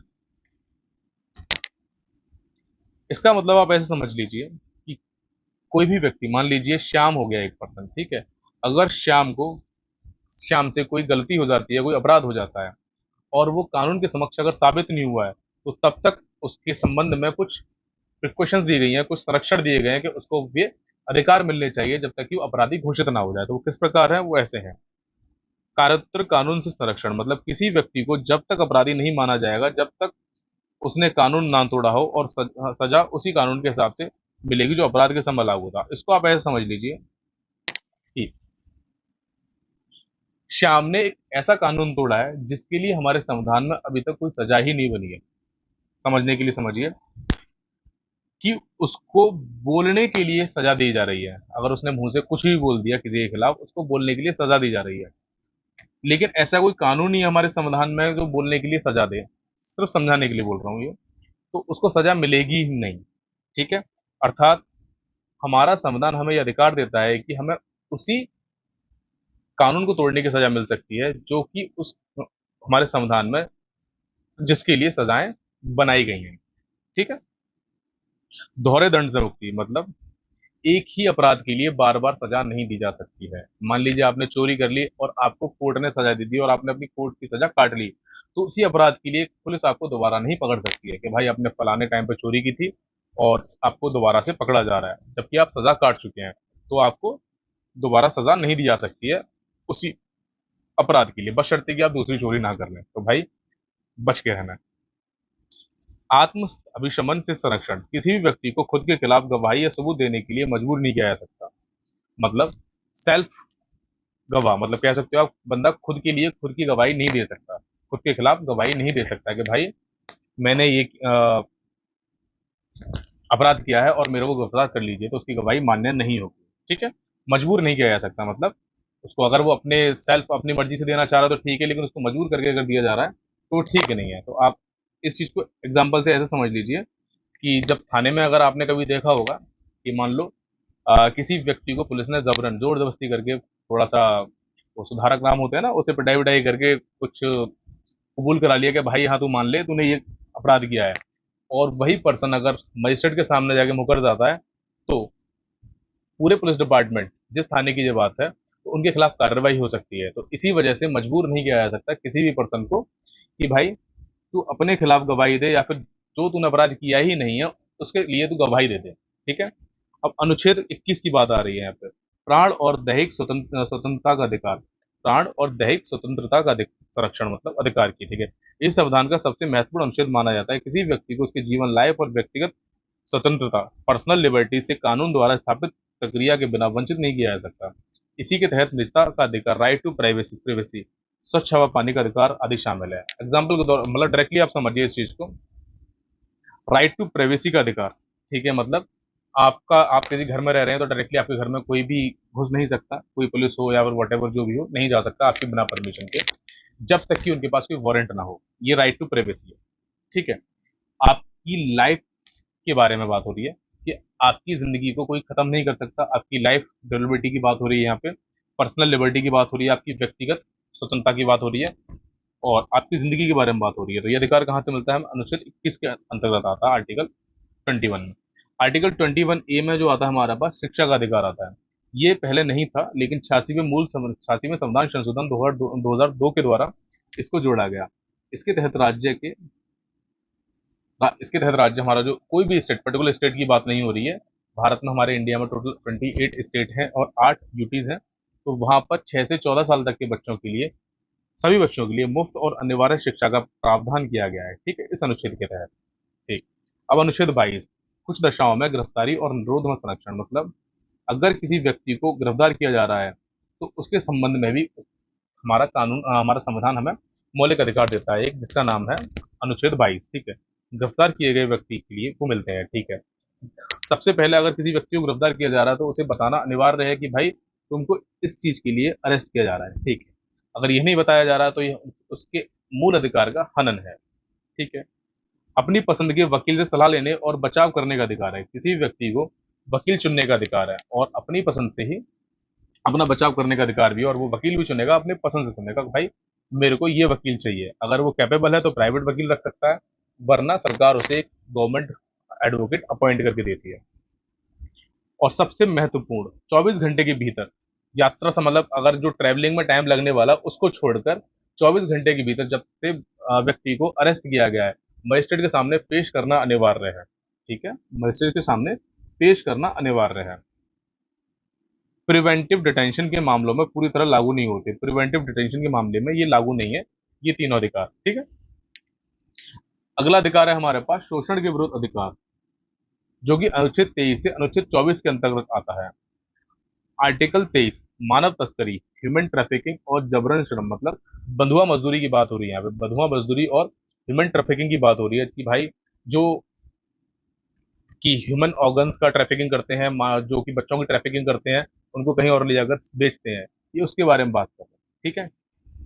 इसका मतलब आप ऐसे समझ लीजिए कि कोई भी व्यक्ति, मान लीजिए श्याम हो गया एक पर्सन, ठीक है, अगर श्याम से कोई गलती हो जाती है, कोई अपराध हो जाता है और वो कानून के समक्ष अगर साबित नहीं हुआ है, तो तब तक उसके संबंध में कुछ प्रिकॉशंस दी गई हैं, कुछ संरक्षण दिए गए हैं कि उसको ये अधिकार मिलने चाहिए जब तक कि वो अपराधी घोषित ना हो जाए। तो वो किस प्रकार है, वो ऐसे हैं। कारांतर कानून से संरक्षण मतलब किसी व्यक्ति को जब तक अपराधी नहीं माना जाएगा, जब तक उसने कानून ना तोड़ा हो और सजा उसी कानून के हिसाब से मिलेगी जो अपराध के समय लागू था। इसको आप ऐसे समझ लीजिए कि श्याम ने एक ऐसा कानून तोड़ा है जिसके लिए हमारे संविधान में अभी तक कोई सजा ही नहीं बनी है। समझने के लिए समझिए कि उसको बोलने के लिए सजा दी जा रही है। अगर उसने मुंह से कुछ भी बोल दिया किसी के खिलाफ, उसको बोलने के लिए सजा दी जा रही है। लेकिन ऐसा कोई कानून नहीं है हमारे संविधान में जो बोलने के लिए सजा दे। सिर्फ समझाने के लिए बोल रहा हूँ ये। तो उसको सजा मिलेगी ही नहीं। ठीक है। अर्थात हमारा संविधान हमें यह अधिकार देता है कि हमें उसी कानून को तोड़ने की सजा मिल सकती है जो कि उस हमारे संविधान में जिसके लिए सजाएं बनाई गई हैं। ठीक है। दोहरे दंड से मुक्ति मतलब एक ही अपराध के लिए बार बार सजा नहीं दी जा सकती है। मान लीजिए आपने चोरी कर ली और आपको कोर्ट ने सजा दे दी और आपने अपनी कोर्ट की सजा काट ली, तो उसी अपराध के लिए पुलिस आपको दोबारा नहीं पकड़ सकती है कि भाई आपने फलाने टाइम पे चोरी की थी और आपको दोबारा से पकड़ा जा रहा है, जबकि आप सजा काट चुके हैं। तो आपको दोबारा सजा नहीं दी जा सकती है उसी अपराध के लिए, बशर्ते कि आप दूसरी चोरी ना कर लें। तो भाई बच के रहना है। आत्म अभिशमन से संरक्षण किसी भी व्यक्ति को खुद के खिलाफ गवाही या सबूत देने के लिए मजबूर नहीं किया जा सकता। मतलब सेल्फ गवाह, मतलब कह सकते हो आप, बंदा खुद के लिए खुद की गवाही नहीं दे सकता, खुद के खिलाफ गवाही नहीं दे सकता कि भाई मैंने ये अपराध किया है और मेरे को गिरफ्तार कर लीजिए, तो उसकी गवाही मान्य नहीं होगी। ठीक है। मजबूर नहीं किया जा सकता, मतलब उसको अगर वो अपने सेल्फ अपनी मर्जी से देना चाह रहा है तो ठीक है, लेकिन उसको मजबूर करके अगर दिया जा रहा है तो ठीक नहीं है। तो आप इस चीज को एग्जाम्पल से ऐसे समझ लीजिए कि जब थाने में अगर आपने कभी देखा होगा कि मान लो किसी व्यक्ति को पुलिस ने जबरन जोर जबरदस्ती करके थोड़ा सा, वो सुधारक नाम होते हैं ना, उसे पिटाई विटाई करके कुछ कबूल करा लिया कि भाई हाँ तू मान ले तूने ये अपराध किया है, और वही पर्सन अगर मजिस्ट्रेट के सामने जाके मुकर जाता है, तो पूरे पुलिस डिपार्टमेंट, जिस थाने की ये बात है, तो उनके खिलाफ कार्रवाई हो सकती है। तो इसी वजह से मजबूर नहीं किया जा सकता किसी भी पर्सन को कि भाई तू अपने खिलाफ गवाही दे, या फिर जो तूने अपराध किया ही नहीं है उसके लिए तू गवाही दे दे। ठीक है। अब अनुच्छेद 21 की बात आ रही है यहाँ पे। प्राण और दैहिक स्वतंत्रता का अधिकार। प्राण और दैहिक स्वतंत्रता का संरक्षण मतलब अधिकार की। ठीक है। इस संविधान का सबसे महत्वपूर्ण अनुच्छेद माना जाता है। किसी व्यक्ति को उसके जीवन, लाइफ और व्यक्तिगत स्वतंत्रता, पर्सनल लिबर्टी से कानून द्वारा स्थापित प्रक्रिया के बिना वंचित नहीं किया जा सकता। इसी के तहत निजता का अधिकार, राइट टू प्राइवेसी प्रिवेसी, स्वच्छ हवा पानी का अधिकार आदि शामिल है। एग्जाम्पल के दौर मतलब डायरेक्टली आप समझिए इस चीज को। राइट टू प्राइवेसी का अधिकार, ठीक है, मतलब आप किसी घर में रह रहे हैं तो डायरेक्टली आपके घर में कोई भी घुस नहीं सकता, कोई पुलिस हो या फिर वट जो भी हो, नहीं जा सकता आपके बिना परमिशन के, जब तक कि उनके पास कोई वारंट ना हो। ये राइट टू प्राइवेसी है। ठीक है। आपकी लाइफ के बारे में बात हो रही है कि आपकी जिंदगी को कोई खत्म नहीं कर सकता। आपकी लाइफ ड्यूरेबिलिटी की बात हो रही है यहाँ पे, पर्सनल लिबर्टी की बात हो रही है, आपकी व्यक्तिगत स्वतंत्रता की बात हो रही है, और आपकी जिंदगी के बारे में बात हो रही है। तो ये अधिकार कहाँ से मिलता है? हमें अनुच्छेद 21 के अंतर्गत आता है, आर्टिकल 21 में। आर्टिकल 21A में जो आता है हमारे पास, शिक्षा का अधिकार आता है। ये पहले नहीं था, लेकिन 86 में संविधान संशोधन 2002 के द्वारा इसको जोड़ा गया। इसके तहत राज्य के इसके तहत राज्य, हमारा जो कोई भी स्टेट, पर्टिकुलर स्टेट की बात नहीं हो रही है, भारत में हमारे इंडिया में टोटल 28 स्टेट हैं और 8 यूटीज हैं। तो वहां पर 6 से 14 साल तक के बच्चों के लिए, सभी बच्चों के लिए मुफ्त और अनिवार्य शिक्षा का प्रावधान किया गया है। ठीक है, इस अनुच्छेद के तहत। ठीक। अब अनुच्छेद 22, कुछ दशाओं में गिरफ्तारी और निरोध में संरक्षण मतलब अगर किसी व्यक्ति को गिरफ्तार किया जा रहा है तो उसके संबंध में भी हमारा कानून, हमारा संविधान हमें मौलिक अधिकार देता है एक, जिसका नाम है अनुच्छेद 22। ठीक है। गिरफ्तार किए गए व्यक्ति के लिए वो मिलते हैं। ठीक है। सबसे पहले अगर किसी व्यक्ति को गिरफ्तार किया जा रहा है तो उसे बताना अनिवार्य है कि भाई तुमको इस चीज के लिए अरेस्ट किया जा रहा है। ठीक है। अगर यह नहीं बताया जा रहा तो ये उसके मूल अधिकार का हनन है। ठीक है। अपनी पसंद के वकील से सलाह लेने और बचाव करने का अधिकार है। किसी व्यक्ति को वकील चुनने का अधिकार है और अपनी पसंद से ही अपना बचाव करने का अधिकार भी है, और वो वकील भी चुनेगा अपने पसंद से चुनेगा, भाई मेरे को ये वकील चाहिए। अगर वो कैपेबल है तो प्राइवेट वकील रख सकता है, वरना सरकार उसे गवर्नमेंट एडवोकेट अपॉइंट करके देती है। और सबसे महत्वपूर्ण, 24 घंटे के भीतर यात्रा से मतलब अगर जो ट्रैवलिंग में टाइम लगने वाला उसको छोड़कर 24 घंटे के भीतर जब से व्यक्ति को अरेस्ट किया गया है, मजिस्ट्रेट के सामने पेश करना अनिवार्य है। ठीक है, मजिस्ट्रेट के सामने पेश करना अनिवार्य है। प्रिवेंटिव डिटेंशन के मामलों में पूरी तरह लागू नहीं होते, प्रिवेंटिव डिटेंशन के मामले में ये लागू नहीं है, ये तीनों अधिकार। ठीक है, अगला अधिकार है हमारे पास शोषण के विरुद्ध अधिकार, जो कि अनुच्छेद 23 से अनुच्छेद 24 के अंतर्गत आता है। आर्टिकल 23 मानव तस्करी, ह्यूमन ट्रैफिकिंग और जबरन श्रम, मतलब बंधुआ मजदूरी की बात हो रही है यहाँ पे, बंधुआ मजदूरी और ह्यूमन ट्रैफिकिंग की बात हो रही है कि भाई जो कि ह्यूमन ऑर्गन्स का ट्रैफिकिंग करते हैं, जो कि बच्चों की ट्रैफिकिंग करते हैं, उनको कहीं और ले जाकर बेचते हैं, ये उसके बारे में बात कर रहे हैं। ठीक है,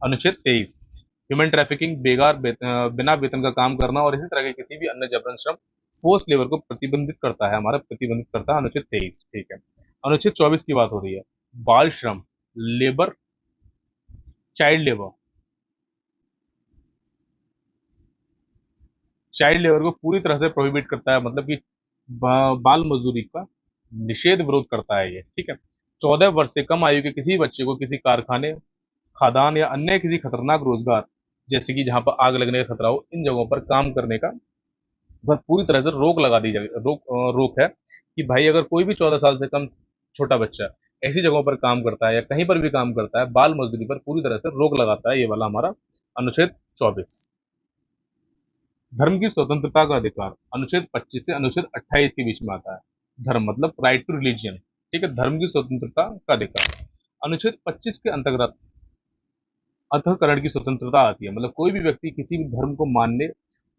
अनुच्छेद 23 ह्यूमन ट्रैफिकिंग, बिना वेतन का काम करना और इसी तरह के किसी भी अन्य जबरन श्रम, फोर्स लेबर को प्रतिबंधित करता है, हमारा प्रतिबंधित करता है अनुच्छेद 23। ठीक है, अनुच्छेद 24 की बात हो रही है, बाल श्रम, labour, child labour, child labour को पूरी तरह से प्रोहिबिट करता है, मतलब कि बाल मजदूरी का निषेध विरोध करता है ये। ठीक है, 14 वर्ष से कम आयु के किसी बच्चे को किसी कारखाने, खदान या अन्य किसी खतरनाक रोजगार, जैसे कि जहां पर आग लगने का खतरा हो, इन जगहों पर काम करने का वह पूरी तरह से रोक लगा दी जाए, रोक है कि भाई अगर कोई भी 14 साल से कम छोटा बच्चा ऐसी जगहों पर काम करता है या कहीं पर भी काम करता है, बाल मजदूरी पर पूरी तरह से रोक लगाता है ये वाला हमारा अनुच्छेद 24। धर्म की स्वतंत्रता का अधिकार, अनुच्छेद 25 से अनुच्छेद 28 के बीच में आता है। धर्म मतलब राइट टू रिलीजियन। ठीक है, धर्म की स्वतंत्रता का अधिकार, अनुच्छेद 25 के अंतर्गत अंतःकरण की स्वतंत्रता आती है, मतलब कोई भी व्यक्ति किसी भी धर्म को मानने,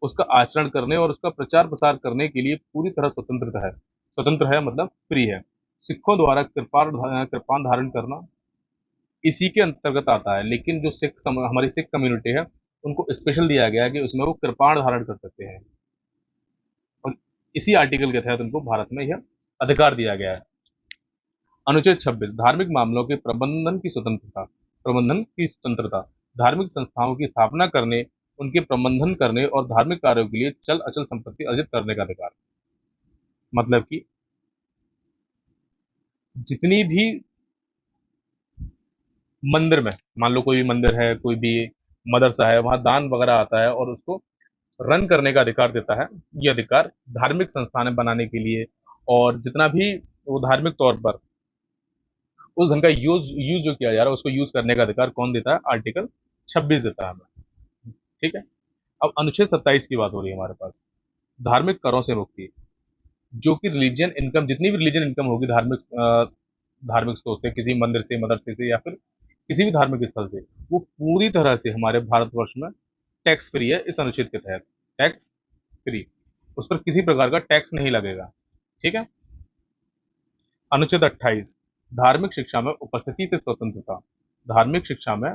उसका आचरण करने और उसका प्रचार प्रसार करने के लिए पूरी तरह स्वतंत्र है मतलब फ्री है। सिखों द्वारा कृपान धारण करना इसी के अंतर्गत आता है, लेकिन जो हमारी सिख कम्युनिटी है, उनको स्पेशल दिया गया है कि उसमें वो कृपाण धारण कर सकते हैं, और इसी आर्टिकल के तहत उनको भारत में यह अधिकार दिया गया है। अनुच्छेद 26 धार्मिक मामलों के प्रबंधन की स्वतंत्रता, धार्मिक संस्थाओं की स्थापना करने, उनके प्रबंधन करने और धार्मिक कार्यों के लिए चल अचल संपत्ति अर्जित करने का अधिकार। मतलब कि जितनी भी मंदिर में, मान लो कोई भी मंदिर है, कोई भी मदरसा है, वहां दान वगैरह आता है और उसको रन करने का अधिकार देता है। ये अधिकार धार्मिक संस्थान बनाने के लिए और जितना भी वो धार्मिक तौर पर उस धन का यूज यूज जो किया जा रहा है उसको यूज करने का अधिकार कौन देता है? आर्टिकल 26 देता है हमें। ठीक है, अब अनुच्छेद 27 की बात हो रही है हमारे पास, धार्मिक करों से मुक्ति, जो कि रिलीजियन इनकम, जितनी भी रिलीजियन इनकम होगी धार्मिक स्रोत से, किसी मंदिर से, मदरसे से या फिर किसी भी धार्मिक स्थल से, वो पूरी तरह से हमारे भारतवर्ष में टैक्स फ्री है। इस अनुच्छेद के तहत टैक्स फ्री, उस पर किसी प्रकार का टैक्स नहीं लगेगा। ठीक है, अनुच्छेद 28 धार्मिक शिक्षा में उपस्थिति से स्वतंत्रता, धार्मिक शिक्षा में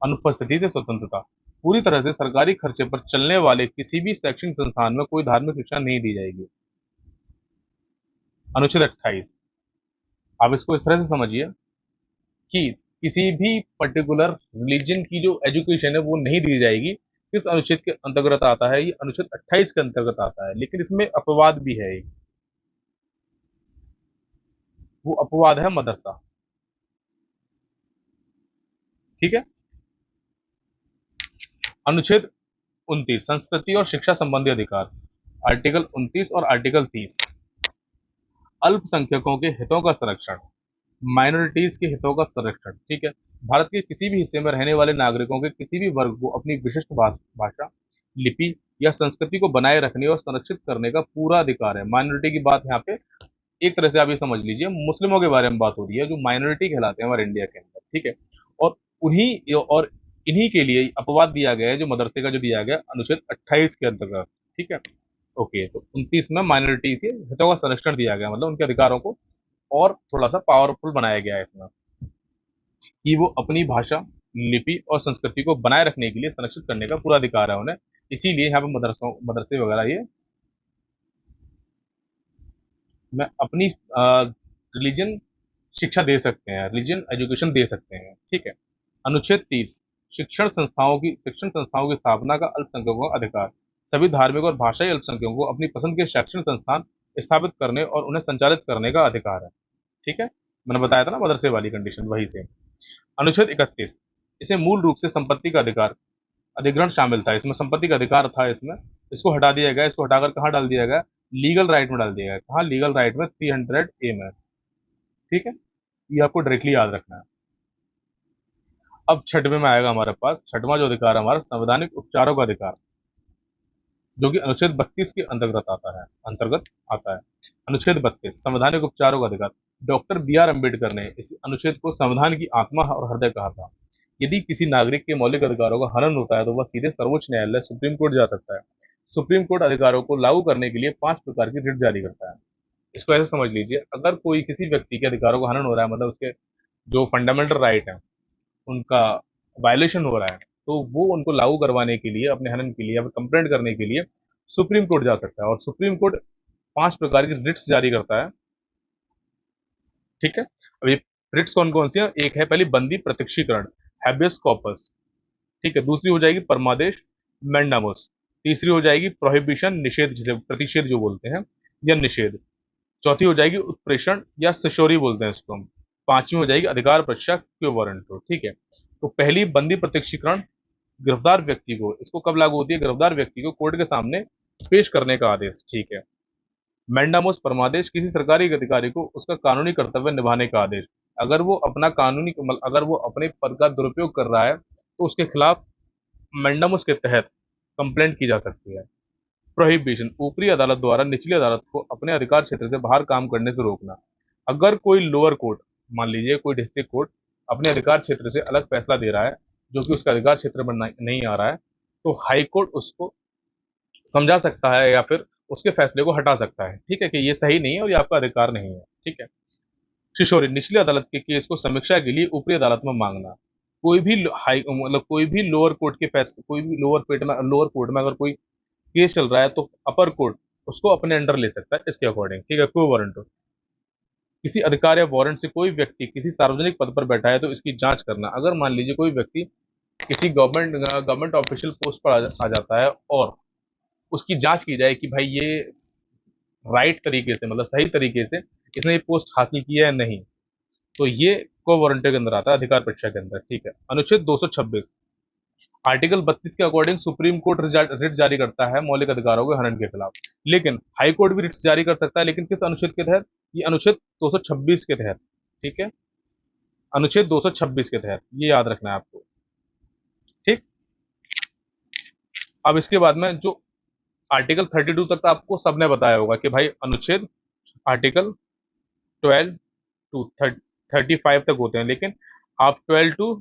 अनुपस्थिति से स्वतंत्रता, पूरी तरह से सरकारी खर्चे पर चलने वाले किसी भी शैक्षणिक संस्थान में कोई धार्मिक शिक्षा नहीं दी जाएगी। अनुच्छेद 28, आप इसको इस तरह से समझिए कि किसी भी पर्टिकुलर रिलीजन की जो एजुकेशन है वो नहीं दी जाएगी। किस अनुच्छेद के अंतर्गत आता है? ये अनुच्छेद 28 के अंतर्गत आता है, लेकिन इसमें अपवाद भी है एक। वो अपवाद है मदरसा। ठीक है, अनुच्छेद 29 संस्कृति और शिक्षा संबंधी अधिकार, आर्टिकल 29 और आर्टिकल 30 अल्पसंख्यकों के हितों का संरक्षण, माइनॉरिटीज के हितों का संरक्षण। ठीक है, भारत के किसी भी हिस्से में रहने वाले नागरिकों के किसी भी वर्ग को अपनी विशिष्ट भाषा, लिपि या संस्कृति को बनाए रखने और संरक्षित करने का पूरा अधिकार है। माइनॉरिटी की बात यहाँ पे एक तरह से आप ये समझ लीजिए, मुस्लिमों के बारे में बात हो रही है, जो माइनॉरिटी कहलाते हैं हमारे इंडिया के अंदर। ठीक है, और इन्हीं के लिए अपवाद दिया गया है, जो मदरसे का जो दिया गया अनुच्छेद 28 के अंतर्गत। ठीक है, ओके, तो 29 में माइनॉरिटी के हितों का संरक्षण दिया गया, मतलब उनके अधिकारों को और थोड़ा सा पावरफुल बनाया गया है इसमें, कि वो अपनी भाषा, लिपि और संस्कृति को बनाए रखने के लिए संरक्षित करने का पूरा अधिकार है उन्हें। इसीलिए यहाँ पे मदरसे वगैरह ये में अपनी रिलीजन शिक्षा दे सकते हैं, रिलीजन एजुकेशन दे सकते हैं। ठीक है, अनुच्छेद 30 शिक्षण संस्थाओं की स्थापना का अल्पसंख्यकों का अधिकार, सभी धार्मिक और भाषाई अल्पसंख्यकों को अपनी पसंद के शैक्षणिक संस्थान स्थापित करने और उन्हें संचालित करने का अधिकार है। ठीक है, मैंने बताया था ना मदरसे वाली कंडीशन, वही से। अनुच्छेद 31, इसे मूल रूप से संपत्ति का अधिकार, अधिग्रहण शामिल था, इसमें संपत्ति का अधिकार था इसमें, इसको हटा दिया गया, इसको हटाकर कहाँ डाल दिया गया, लीगल राइट में डाल दिया गया। कहाँ, लीगल राइट में 300A में। ठीक है, ये आपको डायरेक्टली याद रखना है। अब छठवें में आएगा हमारे पास, छठवां जो अधिकार है हमारा, संवैधानिक उपचारों का अधिकार, जो कि अनुच्छेद 32 के अंतर्गत आता है। अनुच्छेद 32, संवैधानिक उपचारों का अधिकार। Doctor B.R. अम्बेडकर ने इस अनुच्छेद को संविधान की आत्मा और हृदय कहा था। यदि किसी नागरिक के मौलिक अधिकारों का हनन होता है तो वह सीधे सर्वोच्च न्यायालय सुप्रीम कोर्ट जा सकता है। सुप्रीम कोर्ट अधिकारों को लागू करने के लिए 5 प्रकार की रिट जारी करता है। इसको ऐसे समझ लीजिए, अगर कोई किसी व्यक्ति के अधिकारों का हनन हो रहा है, मतलब उसके जो फंडामेंटल राइट है उनका वायलेशन हो रहा है, तो वो उनको लागू करवाने के लिए, अपने हनन के लिए या फिर कंप्लेंट करने के लिए सुप्रीम कोर्ट जा सकता है। और सुप्रीम कोर्ट 5 प्रकार की रिट्स जारी करता है। ठीक है, अब ये रिट्स कौन कौन सी है? एक है पहली बंदी प्रत्यक्षीकरण, हैबियस कॉर्पस। ठीक है, दूसरी हो जाएगी परमादेश, मैंडामोस। तीसरी हो जाएगी प्रोहिबिशन, निषेध, जिसे प्रतिषेध जो बोलते हैं, या निषेध। चौथी हो जाएगी उत्प्रेषण या सिशोरी बोलते हैं इसको हम। पांचवी हो जाएगी अधिकार परीक्षा, क्यों वारंट हो। ठीक है, तो पहली बंदी प्रत्यक्षीकरण, गिरफ्तार व्यक्ति को, इसको कब लागू होती है? गिरफ्तार व्यक्ति को कोर्ट के सामने पेश करने का आदेश। ठीक है। मैंडामोस परमादेश, किसी सरकारी अधिकारी को उसका कानूनी कर्तव्य निभाने का आदेश। अगर वो अपना कानूनी अगर वो अपने पद का दुरुपयोग कर रहा है तो उसके खिलाफ मैंडामोस के तहत कंप्लेंट की जा सकती है। प्रोहिबिशन, ऊपरी अदालत द्वारा निचली अदालत को अपने अधिकार क्षेत्र से बाहर काम करने से रोकना। अगर कोई लोअर कोर्ट, मान लीजिए कोई डिस्ट्रिक्ट कोर्ट अपने अधिकार क्षेत्र से अलग फैसला दे रहा है जो कि उसका अधिकार क्षेत्र में नहीं आ रहा है, तो हाई कोर्ट उसको समझा सकता है या फिर उसके फैसले को हटा सकता है। ठीक है, कि ये सही नहीं है और ये आपका अधिकार नहीं है। ठीक है। शिशोरी, निचली अदालत के केस को समीक्षा के लिए ऊपरी अदालत में मांगना। कोई भी हाई कोई भी लोअर कोर्ट के फैसले, कोई भी लोअर कोर्ट में अगर कोई केस चल रहा है तो अपर कोर्ट उसको अपने अंडर ले सकता है इसके अकॉर्डिंग। ठीक है, कोई वारंट हो, किसी अधिकार या वारंट से कोई व्यक्ति किसी सार्वजनिक पद पर बैठा है तो इसकी जांच करना। अगर मान लीजिए कोई व्यक्ति किसी गवर्नमेंट ऑफिशियल पोस्ट पर आ जाता है और उसकी जांच की जाए कि भाई ये राइट तरीके से, मतलब सही तरीके से इसने ये पोस्ट हासिल की है या नहीं, तो ये को वारंटी के अंदर आता है, अधिकार परीक्षा के अंदर। ठीक है। अनुच्छेद 226, आर्टिकल 32 के अकॉर्डिंग सुप्रीम कोर्ट रिट जारी करता है मौलिक अधिकारों के हनन के खिलाफ, लेकिन हाई कोर्ट भी रिट जारी कर सकता है, लेकिन किस अनुच्छेद के तहत? ये अनुच्छेद 226 के तहत। ठीक है, अनुच्छेद 226 के तहत, ये याद रखना है आपको। ठीक, अब इसके बाद में जो आर्टिकल 32 तक आपको सबने बताया होगा कि भाई अनुच्छेद आर्टिकल 12 टू 35 तक होते हैं, लेकिन आप 12 टू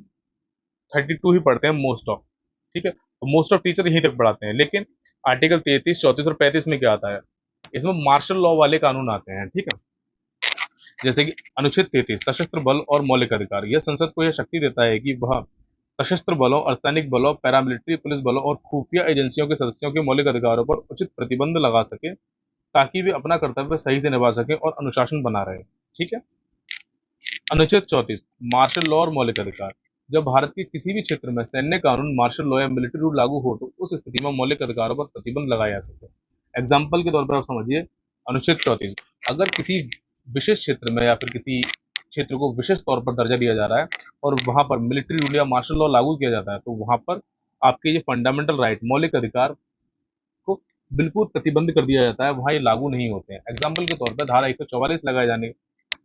32 ही पढ़ते हैं मोस्ट ऑफ। ठीक है, तो मोस्ट ऑफ टीचर यहीं तक पढ़ाते हैं, लेकिन आर्टिकल 33, 34 और 35 में क्या आता है? इसमें मार्शल लॉ वाले कानून आते हैं। ठीक है, जैसे कि अनुच्छेद 33, सशस्त्र बल और मौलिक अधिकार। यह संसद को यह शक्ति देता है कि वह सशस्त्र बलों, अर्धसैनिक बलों, पैरामिलिट्री पुलिस बलों और खुफिया एजेंसियों के सदस्यों के मौलिक अधिकारों पर उचित प्रतिबंध लगा सके, ताकि वे अपना कर्तव्य सही से निभा सकें और अनुशासन बना रहे। ठीक है। अनुच्छेद 34, मार्शल लॉ और मौलिक अधिकार। जब भारत के किसी भी क्षेत्र में सैन्य कानून, मार्शल लॉ या मिलिट्री रूल लागू हो तो उस स्थिति में मौलिक अधिकारों पर प्रतिबंध लगाया जा सके। एग्जाम्पल के तौर पर आप समझिए, अनुच्छेद 34, अगर किसी विशेष क्षेत्र में या फिर किसी क्षेत्र को विशेष तौर पर दर्जा दिया जा रहा है और वहां पर मिलिट्री रूल या मार्शल लॉ लागू किया जाता है, तो वहां पर आपके ये फंडामेंटल राइट, मौलिक अधिकार को बिल्कुल प्रतिबंध कर दिया जाता है, वहां ये लागू नहीं होते हैं। एग्जाम्पल के तौर पर धारा 144 लगाए जाने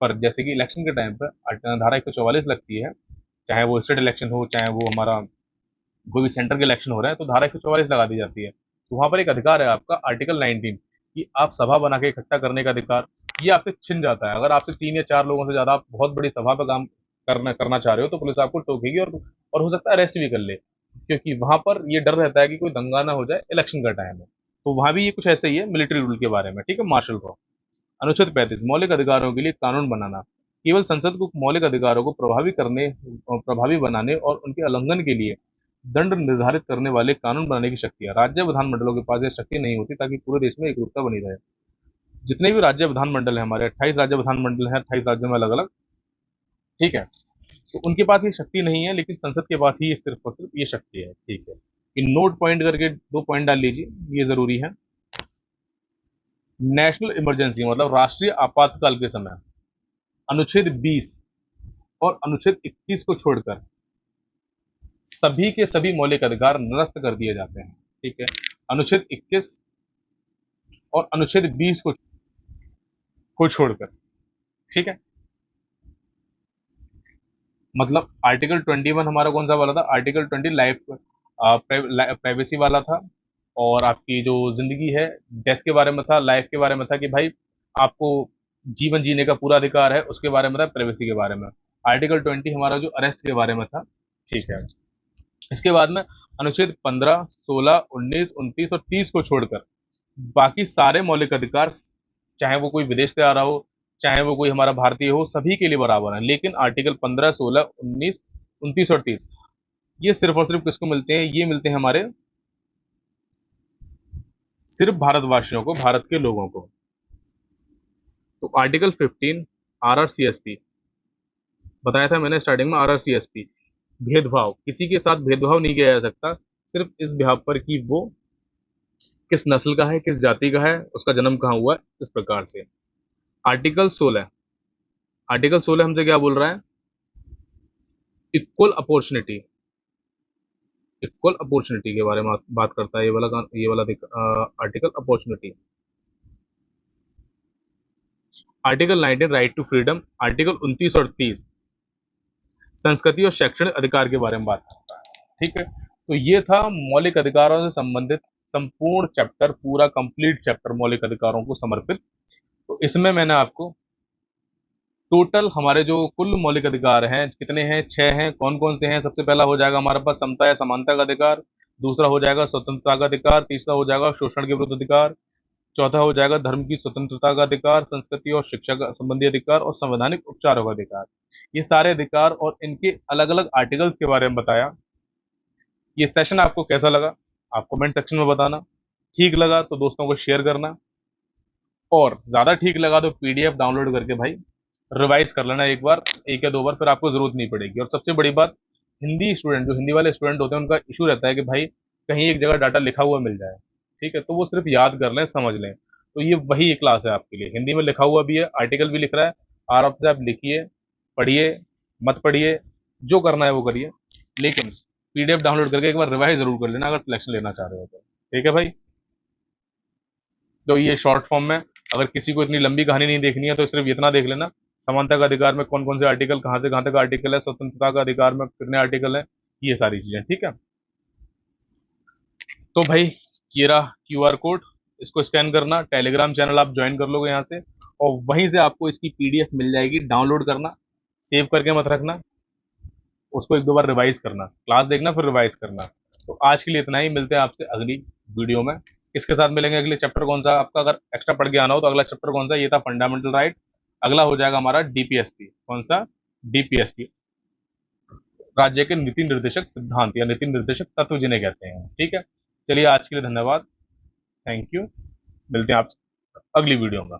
पर, जैसे कि इलेक्शन के टाइम पर धारा 144 लगती है, चाहे वो स्टेट इलेक्शन हो, चाहे वो हमारा कोई भी सेंटर के इलेक्शन हो रहा है, तो धारा 144 लगा दी जाती है। तो वहां पर एक अधिकार है आपका आर्टिकल 19 कि आप सभा बना के इकट्ठा करने का अधिकार, ये आपसे छिन जाता है। अगर आपसे 3 या 4 लोगों से ज्यादा आप बहुत बड़ी सभा पर काम करना चाह रहे हो तो पुलिस आपको टोकेगी और हो सकता है अरेस्ट भी कर ले, क्योंकि वहां पर ये डर रहता है कि कोई दंगा ना हो जाए इलेक्शन का टाइम है। तो वहां भी ये कुछ ऐसे ही है मिलिट्री रूल के बारे में। ठीक है, मार्शल लॉ। अनुच्छेद 35, मौलिक अधिकारों के लिए कानून बनाना। केवल संसद को मौलिक अधिकारों को प्रभावी बनाने और उनके उल्लंघन के लिए दंड निर्धारित करने वाले कानून बनाने की शक्ति है। राज्य विधानमंडलों के पास यह शक्ति नहीं होती, ताकि पूरे देश में एकरूपता बनी रहे। जितने भी राज्य विधानमंडल है हमारे, 28 राज्य विधानमंडल है, 28 राज्यों में अलग अलग। ठीक है, तो उनके पास ये शक्ति नहीं है, लेकिन संसद के पास ही सिर्फ और सिर्फ ये शक्ति है। ठीक है, कि नोट पॉइंट करके 2 पॉइंट डाल लीजिए, ये ज़रूरी है। नेशनल इमरजेंसी मतलब राष्ट्रीय आपातकाल के समय अनुच्छेद 20 और अनुच्छेद 21 को छोड़कर सभी के सभी मौलिक अधिकार निरस्त कर दिए जाते हैं। ठीक है, अनुच्छेद 21 और अनुच्छेद 20 को छोड़कर। ठीक है, मतलब आर्टिकल 21 हमारा कौन सा वाला था? आर्टिकल 20 लाइफ प्राइवेसी वाला था, और आपकी जो जिंदगी है डेथ के बारे में था, लाइफ के बारे में था कि भाई आपको जीवन जीने का पूरा अधिकार है, उसके बारे में था, प्राइवेसी के बारे में। आर्टिकल 20 हमारा जो अरेस्ट के बारे में था। ठीक है, इसके बाद में अनुच्छेद 15, 16, 19, 29 और 30 को छोड़कर बाकी सारे मौलिक अधिकार, चाहे वो कोई विदेश से आ रहा हो, चाहे वो कोई हमारा भारतीय हो, सभी के लिए बराबर है। लेकिन आर्टिकल 15, 16, 19, 29 और 30 ये सिर्फ और सिर्फ किसको मिलते हैं? ये मिलते हैं हमारे सिर्फ भारतवासियों को, भारत के लोगों को। तो आर्टिकल 15 आरआरसीएसपी बताया था मैंने स्टार्टिंग में, आरआरसीएसपी भेदभाव, किसी के साथ भेदभाव नहीं किया जा सकता, सिर्फ इस बिहाफ पर कि वो किस नस्ल का है, किस जाति का है, उसका जन्म कहाँ हुआ है, इस प्रकार से। आर्टिकल 16, आर्टिकल 16 हमसे क्या बोल रहा है? इक्वल अपॉर्चुनिटी, इक्वल अपॉर्चुनिटी के बारे में बात करता है ये वाला article opportunity. Article 19 right to freedom, article 29 और 30 संस्कृति और शैक्षणिक अधिकार के बारे में बात करता है। ठीक है, तो ये था मौलिक अधिकारों से संबंधित संपूर्ण चैप्टर, पूरा कंप्लीट चैप्टर मौलिक अधिकारों को समर्पित। तो इसमें मैंने आपको टोटल हमारे जो कुल मौलिक अधिकार हैं कितने हैं? 6 हैं। कौन कौन से हैं? सबसे पहला हो जाएगा हमारे पास समता या समानता का अधिकार, दूसरा हो जाएगा स्वतंत्रता का अधिकार, तीसरा हो जाएगा शोषण के विरुद्ध अधिकार, चौथा हो जाएगा धर्म की स्वतंत्रता का अधिकार, संस्कृति और शिक्षा का संबंधी अधिकार और संवैधानिक उपचारों का अधिकार। ये सारे अधिकार और इनके अलग अलग आर्टिकल्स के बारे में बताया। ये सेशन आपको कैसा लगा? आप कमेंट सेक्शन में बताना। ठीक लगा तो दोस्तों को शेयर करना, और ज़्यादा ठीक लगा तो पीडीएफ डाउनलोड करके भाई रिवाइज कर लेना एक बार, एक या दो बार, फिर आपको ज़रूरत नहीं पड़ेगी। और सबसे बड़ी बात, हिंदी स्टूडेंट, जो हिंदी वाले स्टूडेंट होते हैं, उनका इशू रहता है कि भाई कहीं एक जगह डाटा लिखा हुआ मिल जाए। ठीक है, तो वो सिर्फ याद कर लें, समझ लें। तो ये वही क्लास है आपके लिए। हिंदी में लिखा हुआ भी है, आर्टिकल भी लिख रहा है, आराम से आप लिखिए, पढ़िए, मत पढ़िए, जो करना है वो करिए, लेकिन पीडीएफ डाउनलोड करके एक बार रिवाइज जरूर कर लेना अगर सिलेक्शन लेना चाह रहे हो तो। ठीक है भाई, तो ये शॉर्ट फॉर्म में, अगर किसी को इतनी लंबी कहानी नहीं देखनी है तो सिर्फ इतना देख लेना। समानता का अधिकार में कौन कौन से आर्टिकल, कहाँ से कहाँ तक आर्टिकल है, स्वतंत्रता का अधिकार में कितने आर्टिकल है, ये सारी चीजें। ठीक है, तो भाई ये रहा क्यूआर कोड, इसको स्कैन करना, टेलीग्राम चैनल आप ज्वाइन कर लोगे यहाँ से, और वहीं से आपको इसकी पीडीएफ मिल जाएगी। डाउनलोड करना, सेव करके मत रखना, उसको एक दो बार रिवाइज करना, क्लास देखना फिर रिवाइज करना। तो आज के लिए इतना ही, मिलते हैं आपसे अगली वीडियो में। किसके साथ मिलेंगे? अगले चैप्टर कौन सा आपका, अगर एक्स्ट्रा पढ़ के आना हो तो अगला चैप्टर कौन सा? ये था फंडामेंटल राइट। अगला हो जाएगा हमारा डीपीएसपी। कौन सा? डीपीएसपी, राज्य के नीति निर्देशक सिद्धांत या नीति निर्देशक तत्व जिन्हें कहते हैं। ठीक है, चलिए आज के लिए धन्यवाद, थैंक यू, मिलते हैं आप अगली वीडियो में।